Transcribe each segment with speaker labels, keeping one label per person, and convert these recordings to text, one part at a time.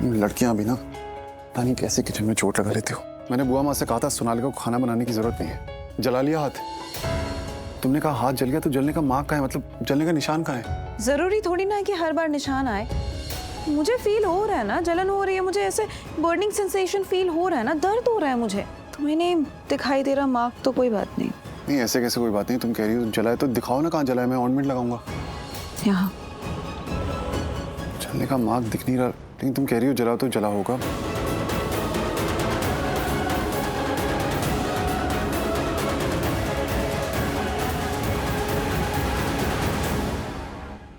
Speaker 1: लड़कियां भी ना पता नहीं कैसे किचन में चोट लगा लेती हो। मैंने बुआ माँ से कहा था सोनालिका को खाना बनाने की जरूरत नहीं है, जला लिया हाथ। तुमने कहा हाथ जल गया तो जलने का मार्क कहाँ है, मतलब जलने का निशान कहाँ है?
Speaker 2: जरूरी थोड़ी ना है कि हर बार निशान आए। मुझे फील हो रहा है ना, जलन हो रही है, मुझे ऐसे बर्निंग सेंसेशन फील हो रहा है ना, दर्द हो रहा है मुझे। तुम्हें नहीं दिखाई दे रहा मार्क तो कोई बात नहीं।
Speaker 1: नहीं ऐसे कैसे कोई बात नहीं, तुम कह रही हो जला है तो दिखाओ ना कहाँ जला है, मैं ऑइंटमेंट लगाऊंगा।
Speaker 2: यहाँ
Speaker 1: जलने का मार्क दिख नहीं रहा, लेकिन तुम कह रही हो जला तो जला होगा।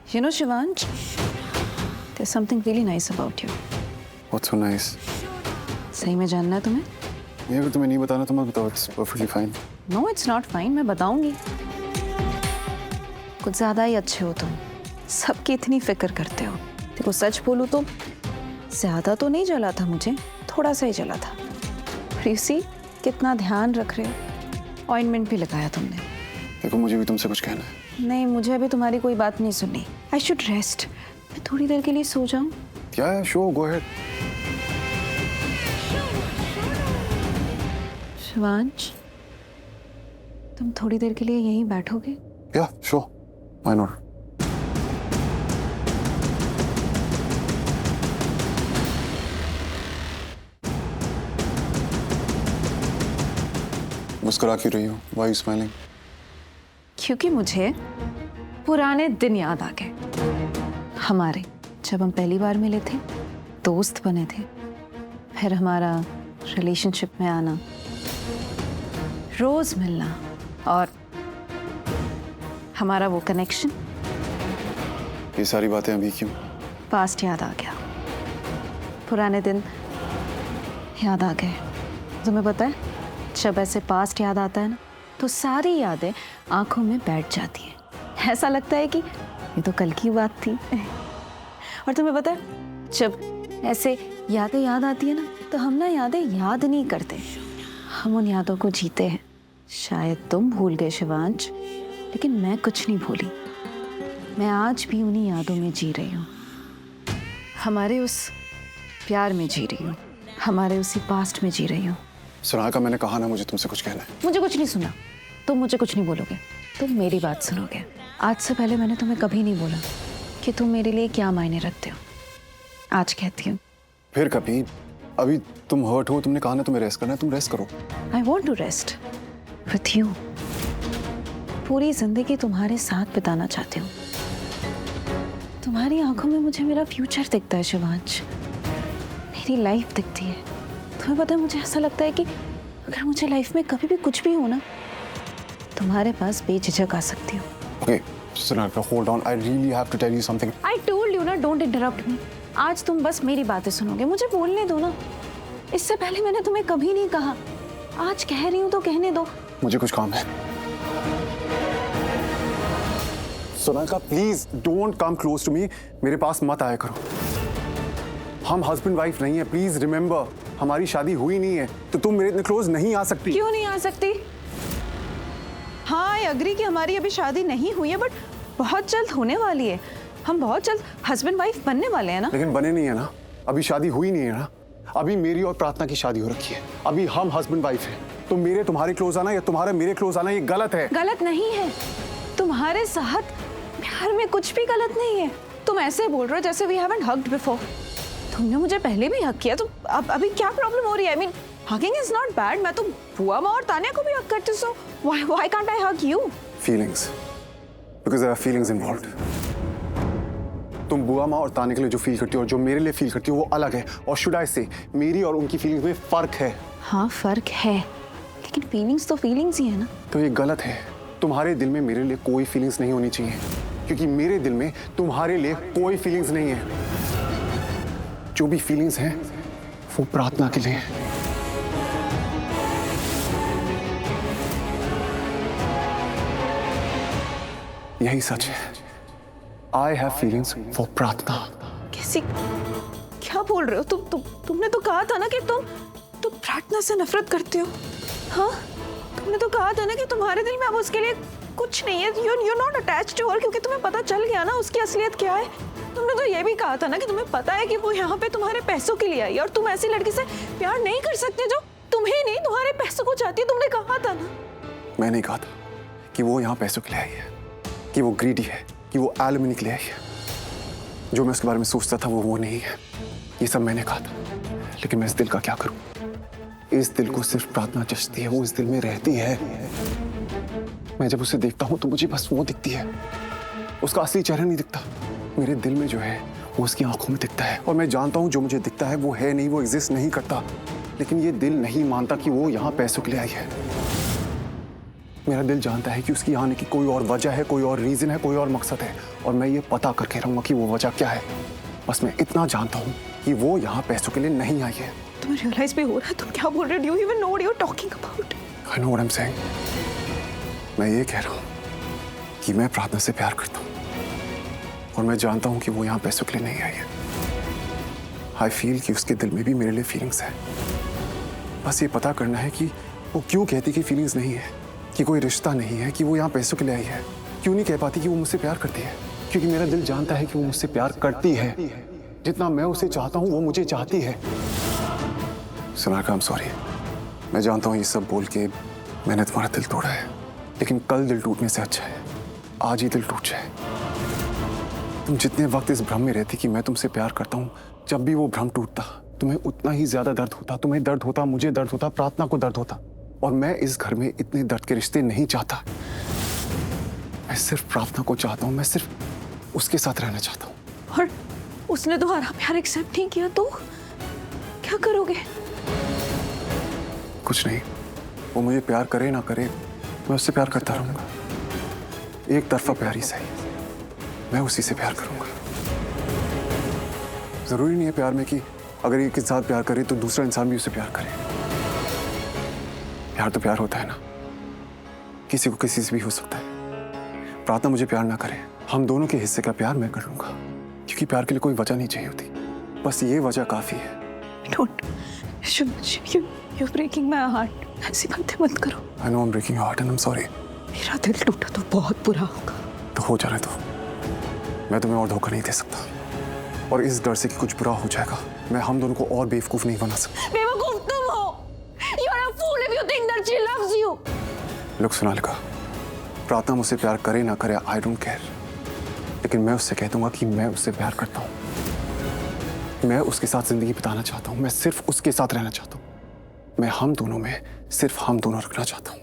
Speaker 2: You know, Shivansh, there's something really nice about you.
Speaker 1: What's so nice?
Speaker 2: सही में जानना है तुम्हें?
Speaker 1: नहीं अगर तुम्हें नहीं बताना तो मत बताओ, it's perfectly fine.
Speaker 2: No, it's not fine. मैं बताऊंगी। कुछ ज्यादा ही अच्छे हो तुम, सबकी इतनी फिक्र करते हो। देखो सच बोलूं तो ज्यादा तो नहीं जला था मुझे, थोड़ा सा ही जला था। You see, कितना ध्यान रख रहे हो। ऑइंटमेंट भी लगाया तुमने।
Speaker 1: देखो मुझे भी तुमसे कुछ कहना है।
Speaker 2: नहीं, मुझे अभी तुम्हारी कोई बात नहीं सुननी। I should rest. मैं थोड़ी देर के लिए सो जाऊं।
Speaker 1: क्या है? Show go ahead.
Speaker 2: शिवांश, तुम थोड़ी देर के लिए यहीं बैठोगे?
Speaker 1: या शो, व्हाई नॉट। मुस्कुरा क्यों रही हो? Why are you smiling?
Speaker 2: क्योंकि मुझे पुराने दिन याद आ गए। हमारे जब हम पहली बार मिले थे, दोस्त बने थे, फिर हमारा रिलेशनशिप में आना, रोज मिलना और हमारा वो कनेक्शन।
Speaker 1: ये सारी बातें अभी क्यों?
Speaker 2: पास्ट याद आ गया, पुराने दिन याद आ गए। तुम्हें पता है, जब ऐसे पास्ट याद आता है ना, तो सारी यादें आंखों में बैठ जाती हैं। ऐसा लगता है कि ये तो कल की बात थी। और तुम्हें पता है, जब ऐसे यादें याद आती है ना, तो हम ना यादें याद नहीं करते, हम उन यादों को जीते हैं। शायद तुम भूल गए शिवांश, लेकिन मैं कुछ नहीं भूली। मैं आज भी उन्हीं यादों में जी रही हूँ, हमारे उस प्यार में जी रही हूँ, हमारे उसी पास्ट में जी रही हूँ।
Speaker 1: सोनालिका मैंने कहा ना मुझे तुमसे कुछ कहना है।
Speaker 2: मुझे कुछ नहीं सुना, तुम मुझे कुछ नहीं बोलोगे, तुम मेरी बात सुनोगे। आज से पहले मैंने तुम्हें कभी नहीं बोला कि तुम मेरे लिए क्या मायने रखते हो। आज कहती हूँ।
Speaker 1: फिर कभी? अभी तुम हर्ट हो, तुमने कहा ना तुम्हें रेस्ट करना है, तुम रेस्ट करो।
Speaker 2: I want to rest with you. पूरी जिंदगी तुम्हारे साथ बिताना चाहती हूँ। तुम्हारी आंखों में मुझे मेरा फ्यूचर दिखता है शिवांश, मेरी लाइफ दिखती है। तुम्हें पता है, मुझे ऐसा लगता है कि अगर मुझे लाइफ में कभी भी कुछ भी हो ना, तुम्हारे पास बेझिझक आ सकती हूँ।
Speaker 1: Okay, Sonalika, hold on. I really have to tell you something.
Speaker 2: I told you ना, don't interrupt me. आज तुम बस मेरी बातें सुनोगे, मुझे बोलने दो ना। इससे पहले मैंने तुम्हें कभी नहीं कहा, आज कह रही हूँ तो कहने दो।
Speaker 1: मुझे कुछ काम है। Sonalika please don't come close to me, मेरे पास मत आया करो। हम हस्बैंड वाइफ नहीं है, प्लीज रिमेंबर, हमारी शादी हुई नहीं है, तो तुम मेरे इतने क्लोज नहीं आ सकती।
Speaker 2: क्यों नहीं आ सकती? हाँ, आई अग्री कि हमारी अभी शादी नहीं हुई है, बट बहुत जल्द होने वाली है। हम बहुत जल्द हस्बैंड वाइफ बनने वाले हैं ना।
Speaker 1: लेकिन बने नहीं है ना, अभी शादी हुई नहीं है ना। अभी मेरी और प्रार्थना की शादी हो रखी है, अभी हम हस्बैंड वाइफ हैं। तो मेरे तुम्हारे क्लोज आना या तुम्हारा मेरे क्लोज आना ये गलत है।
Speaker 2: गलत नहीं है, तुम्हारे साथ प्यार में कुछ भी गलत नहीं है। तुम ऐसे बोल रहे हो जैसे वी हैवंट हग्ड बिफोर। तुमने मुझे पहले भी हक किया, तो अब अभी क्या प्रॉब्लम हो रही है? I mean hugging is not bad. मैं तो बुआ माँ और तानिया को भी हक करती हूँ, so why can't I hug you?
Speaker 1: Feelings, because there are feelings involved. तुम बुआ माँ और ताने के लिए जो फील करती हो और जो मेरे लिए फील करती हो वो अलग है। और शुड आई से, मेरी और उनकी फीलिंग्स में फर्क है।
Speaker 2: हाँ फर्क है, लेकिन फीलिंग्स तो फीलिंग्स ही है ना।
Speaker 1: तो ये गलत है। तुम्हारे दिल में मेरे लिए कोई फीलिंग्स नहीं होनी चाहिए, क्योंकि मेरे दिल में तुम्हारे लिए कोई फीलिंग्स नहीं है। जो भी फीलिंग्स हैं वो प्रार्थना के लिए है। यही सच है। I have feelings for प्रार्थना।
Speaker 2: कैसी, क्या बोल रहे हो तुमने तो कहा था ना कि तुम प्रार्थना से नफरत करते हो। हाँ, तुमने तो कहा था ना कि तुम्हारे दिल में अब उसके लिए कुछ नहीं है। You're not attached to her, क्योंकि तुम्हें पता चल गया ना उसकी असलियत क्या है। तुमने तो ये भी कहा था ना कि तुम्हें पता है कि वो यहाँ पे तुम्हारे पैसों के लिए आई है और तुम ऐसी लड़की से प्यार नहीं कर सकते जो तुम्हें नहीं तुम्हारे पैसों को चाहती है। तुमने कहा था ना।
Speaker 1: मैंने कहा था कि वो यहाँ पैसों के लिए आई है, कि वो ग्रीडी है, कि वो एलुमनी के लिए आई है। जो मैं उसके बारे में सोचता था वो नहीं है। ये सब मैंने कहा था, लेकिन मैं इस दिल का क्या करूं? इस दिल को सिर्फ प्रार्थना जचती है, वो इस दिल में रहती है। मैं जब उसे देखता हूं तो मुझे बस वो दिखती है, उसका असली चेहरा नहीं दिखता। मेरे दिल में जो है वो उसकी आंखों में दिखता है, और मैं जानता हूं जो मुझे दिखता है वो है नहीं, वो एग्जिस्ट नहीं करता। लेकिन ये दिल नहीं मानता कि वो यहाँ पैसों के लिए आई है। मेरा दिल जानता है कि उसकी आने की कोई और वजह है, कोई और रीजन है, कोई और मकसद है, और मैं ये पता करके रहूंगा कि वो वजह क्या है। बस मैं इतना जानता हूँ कि वो यहाँ पैसों के लिए नहीं आई है।
Speaker 2: तुम्हें रियलाइज भी हो रहा है तुम क्या बोल रहे हो? Do you even know what you're talking about?
Speaker 1: I know what I'm saying. मैं ये कह रहा हूँ कि मैं प्रार्थना से प्यार करता हूँ, और मैं जानता हूँ कि वो यहाँ पैसों के लिए नहीं आई है। I feel कि उसके दिल में भी मेरे लिए फीलिंग्स है। बस ये पता करना है कि वो क्यों कहती कि फीलिंग्स नहीं है, कि कोई रिश्ता नहीं है, कि वो यहाँ पैसों के लिए आई है। क्यों नहीं कह पाती कि वो मुझसे प्यार करती है? क्योंकि मेरा दिल जानता है कि वो मुझसे प्यार करती है। जितना मैं उसे चाहता हूँ वो मुझे चाहती है। Sonalika, I'm sorry। मैं जानता हूँ ये सब बोल के मैंने तुम्हारा दिल तोड़ा है, लेकिन कल दिल टूटने से अच्छा है आज ही दिल टूट जाए। तुम जितने वक्त इस भ्रम में रहती कि मैं तुमसे प्यार करता हूँ, जब भी वो भ्रम टूटता तुम्हें उतना ही ज्यादा दर्द होता। तुम्हें दर्द होता, मुझे दर्द होता, प्रार्थना को दर्द होता। और मैं इस घर में इतने दर्द के रिश्ते नहीं चाहता। मैं सिर्फ प्रार्थना को चाहता हूँ, मैं सिर्फ उसके साथ रहना चाहता हूँ।
Speaker 2: और उसने तुम्हारा प्यार एक्सेप्ट नहीं किया तो क्या करोगे?
Speaker 1: कुछ नहीं, वो मुझे प्यार करे ना करे मैं उससे प्यार करता रहूंगा। एक तरफा प्यार ही सही, मैं उसी से प्यार करूंगा। जरूरी नहीं है प्यार में कि अगर एक इंसान प्यार करे तो दूसरा इंसान भी उसे प्यार करे। प्यार तो प्यार होता है ना, किसी को किसी से भी हो सकता है। प्रार्थना मुझे प्यार ना करे, हम दोनों के हिस्से का प्यार मैं कर लूंगा, क्योंकि प्यार के लिए कोई वजह नहीं चाहिए होती, बस ये वजह काफी है।
Speaker 2: You're breaking my heart। ऐसी बातें मत करो।
Speaker 1: I know I'm breaking your heart and I'm sorry।
Speaker 2: मेरा दिल टूटा तो बहुत बुरा होगा।
Speaker 1: तो हो जाने दो, मैं तुम्हें और धोखा नहीं दे सकता, और इस डर से कि कुछ बुरा हो जाएगा मैं हम दोनों को और बेवकूफ नहीं बना सकता।
Speaker 2: बेवकूफ तुम हो। You're a fool if you think that she loves you।
Speaker 1: लोग, सोनालिका, प्रार्थना मुझसे प्यार करे ना करे I don't care, लेकिन मैं उससे कह दूंगा कि मैं उससे प्यार करता हूँ। मैं उसके साथ जिंदगी बिताना चाहता हूँ, मैं सिर्फ उसके साथ रहना चाहता हूँ। मैं हम दोनों में सिर्फ हम दोनों रखना चाहता हूँ।